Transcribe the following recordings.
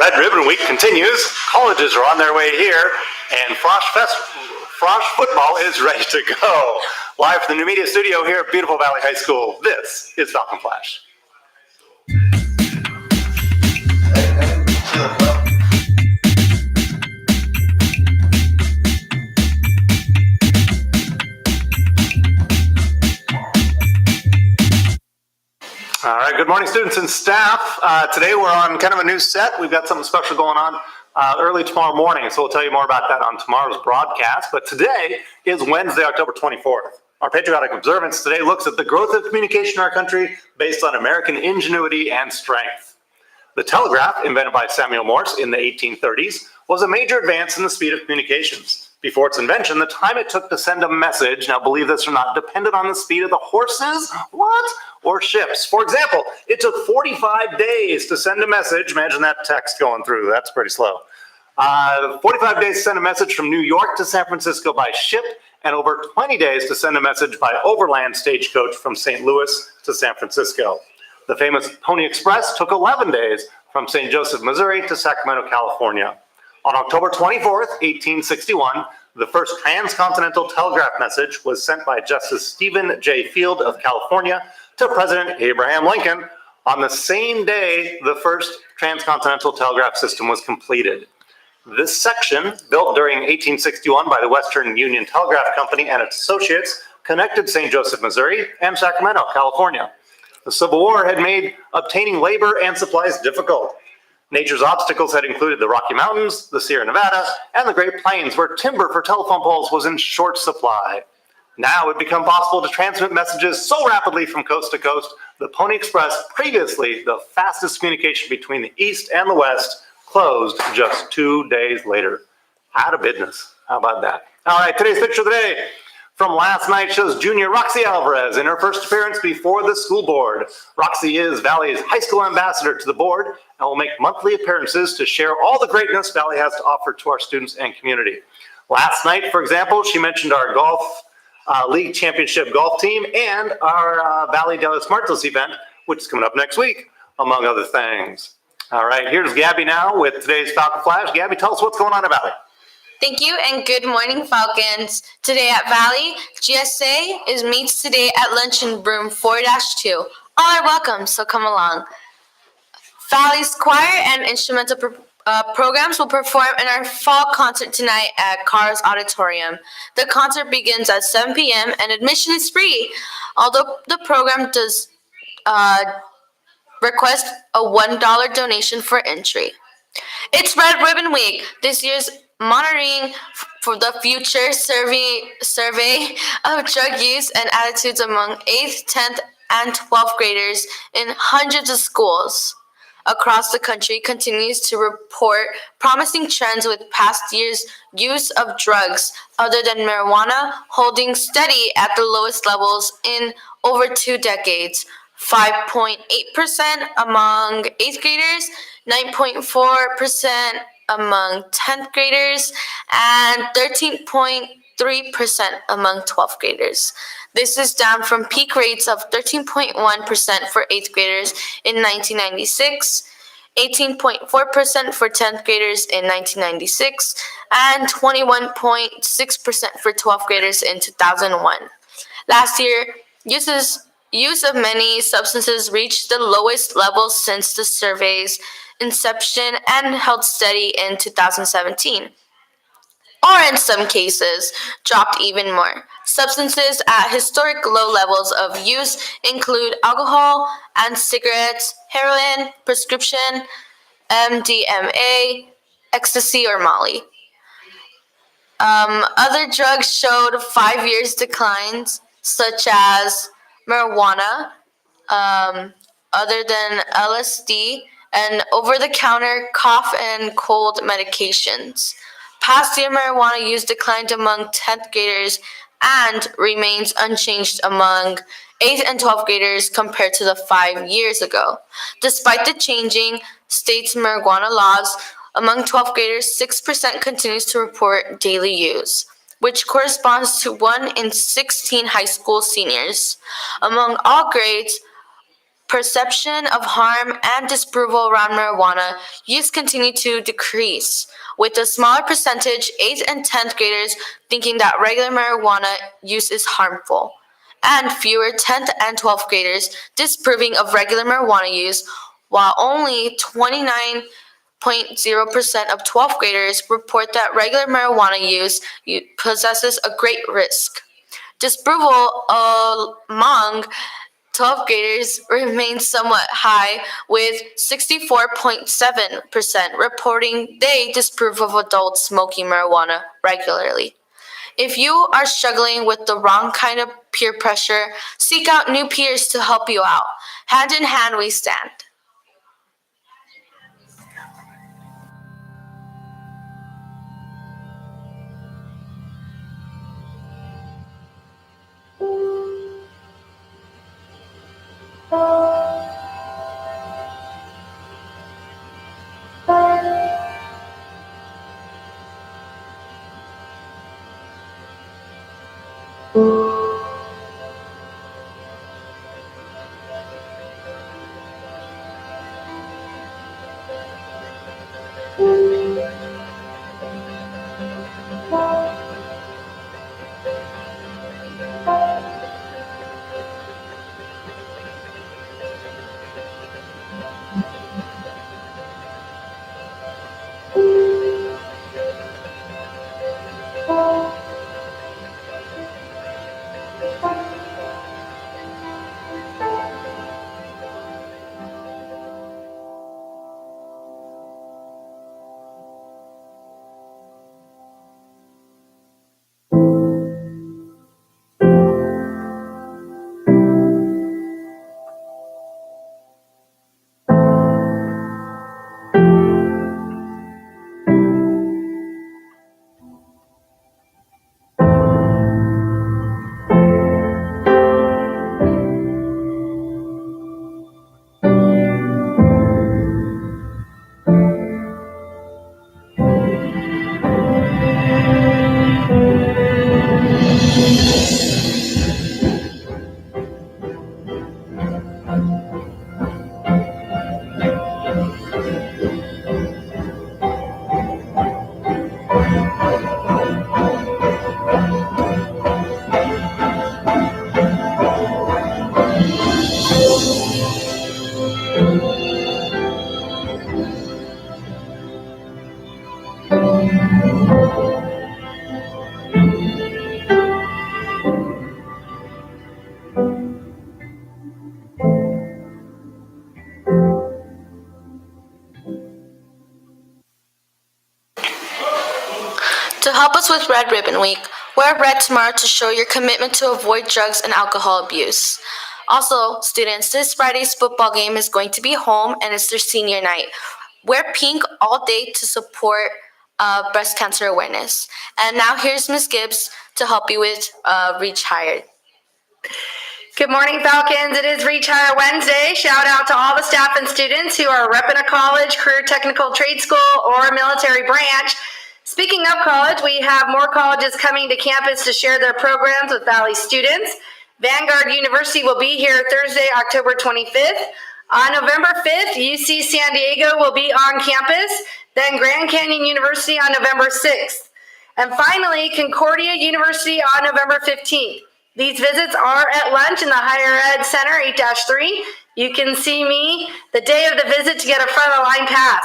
Red Ribbon Week continues. Colleges are on their way here, and Frosh football is ready to go. Live from the New Media Studio here at beautiful Valley High School, this is Falcon Flash. All right, good morning, students and staff. Today we're on kind of a new set. We've got something special going on early tomorrow morning, so we'll tell you more about that on tomorrow's broadcast. But today is Wednesday, October 24th. Our patriotic observance today looks at the growth of communication in our country based on American ingenuity and strength. The telegraph, invented by Samuel Morse in the 1830s, was a major advance in the speed of communications. Before its invention, the time it took to send a message, now believe this or not, depended on the speed of the horses, or ships. For example, it took 45 days to send a message. Imagine that text going through. That's pretty slow. 45 days to send a message from New York to San Francisco by ship, and over 20 days to send a message by overland stagecoach from St. Louis to San Francisco. The famous Pony Express took 11 days from St. Joseph, Missouri to Sacramento, California. On October 24th, 1861, the first transcontinental telegraph message was sent by Justice Stephen J. Field of California to President Abraham Lincoln. On the same day, the first transcontinental telegraph system was completed. This section, built during 1861 by the Western Union Telegraph Company and its associates, connected St. Joseph, Missouri and Sacramento, California. The Civil War had made obtaining labor and supplies difficult. Nature's obstacles had included the Rocky Mountains, the Sierra Nevada, and the Great Plains, where timber for telephone poles was in short supply. Now it had become possible to transmit messages so rapidly from coast to coast, the Pony Express, previously the fastest communication between the East and the West, closed just 2 days later. Out of business. How about that? All right, today's picture of the day from last night shows junior Roxy Alvarez in her first appearance before the school board. Roxy is Valley's high school ambassador to the board and will make monthly appearances to share all the greatness Valley has to offer to our students and community. Last night, for example, she mentioned our golf league championship golf team and our Valley de los Muertos event, which is coming up next week, among other things. All right, here's Gabby now with today's Falcon Flash. Gabby, tell us what's going on about it. Thank you and good morning, Falcons. Today at Valley, GSA meets today at lunch in room 4-2. All are welcome, so come along. Valley's choir and instrumental programs will perform in our fall concert tonight at Carr's Auditorium. The concert begins at 7 p.m. and admission is free, although the program does request a $1 donation for entry. It's Red Ribbon Week. This year's Monitoring for the Future survey of drug use and attitudes among 8th, 10th, and 12th graders in hundreds of schools across the country continues to report promising trends, with past year's use of drugs other than marijuana holding steady at the lowest levels in over 2 decades. 5.8% among 8th graders, 9.4% among 10th graders, and 13.3% among 12th graders. This is down from peak rates of 13.1% for 8th graders in 1996, 18.4% for 10th graders in 1996, and 21.6% for 12th graders in 2001. Last year, use of many substances reached the lowest levels since the survey's inception and held steady in 2017, or in some cases, dropped even more. Substances at historic low levels of use include alcohol and cigarettes, heroin, prescription, MDMA, ecstasy, or Molly. Other drugs showed 5 years declines, such as marijuana, other than LSD, and over-the-counter cough and cold medications. Past year marijuana use declined among 10th graders and remains unchanged among 8th and 12th graders compared to the 5 years ago. Despite the changing state's marijuana laws, among 12th graders, 6% continues to report daily use, which corresponds to 1 in 16 high school seniors. Among all grades, perception of harm and disapproval around marijuana use continue to decrease, with a smaller percentage 8th and 10th graders thinking that regular marijuana use is harmful, and fewer 10th and 12th graders disapproving of regular marijuana use, while only 29.0% of 12th graders report that regular marijuana use possesses a great risk. Disapproval among 12th graders remains somewhat high, with 64.7% reporting they disapprove of adults smoking marijuana regularly. If you are struggling with the wrong kind of peer pressure, seek out new peers to help you out. Hand in hand we stand. To help us with Red Ribbon Week, wear red tomorrow to show your commitment to avoid drugs and alcohol abuse. Also, students, this Friday's football game is going to be home and it's their senior night. Wear pink all day to support breast cancer awareness. And now here's Ms. Gibbs to help you with Reach Higher. Good morning, Falcons. It is Reach Higher Wednesday. Shout out to all the staff and students who are repping a college, career technical trade school, or military branch. Speaking of college, we have more colleges coming to campus to share their programs with Valley students. Vanguard University will be here Thursday, October 25th. On November 5th, UC San Diego will be on campus, then Grand Canyon University on November 6th. And finally, Concordia University on November 15th. These visits are at lunch in the Higher Ed Center, 8-3. You can see me the day of the visit to get a front of the line pass.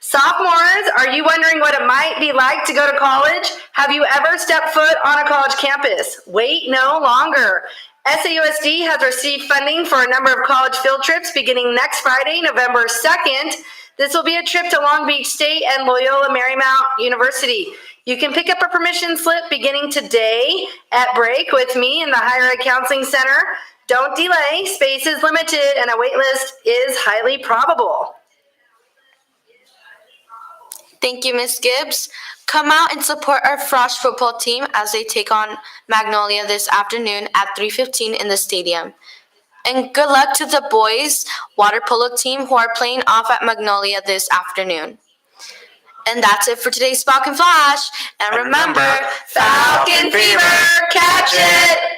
Sophomores, are you wondering what it might be like to go to college? Have you ever stepped foot on a college campus? Wait no longer. SAUSD has received funding for a number of college field trips beginning next Friday, November 2nd. This will be a trip to Long Beach State and Loyola Marymount University. You can pick up a permission slip beginning today at break with me in the Higher Ed Counseling Center. Don't delay, space is limited and a wait list is highly probable. Thank you, Ms. Gibbs. Come out and support our Frosh football team as they take on Magnolia this afternoon at 3:15 in the stadium. And good luck to the boys water polo team who are playing off at Magnolia this afternoon. And that's it for today's Falcon Flash. And remember, Falcon Fever, catch it!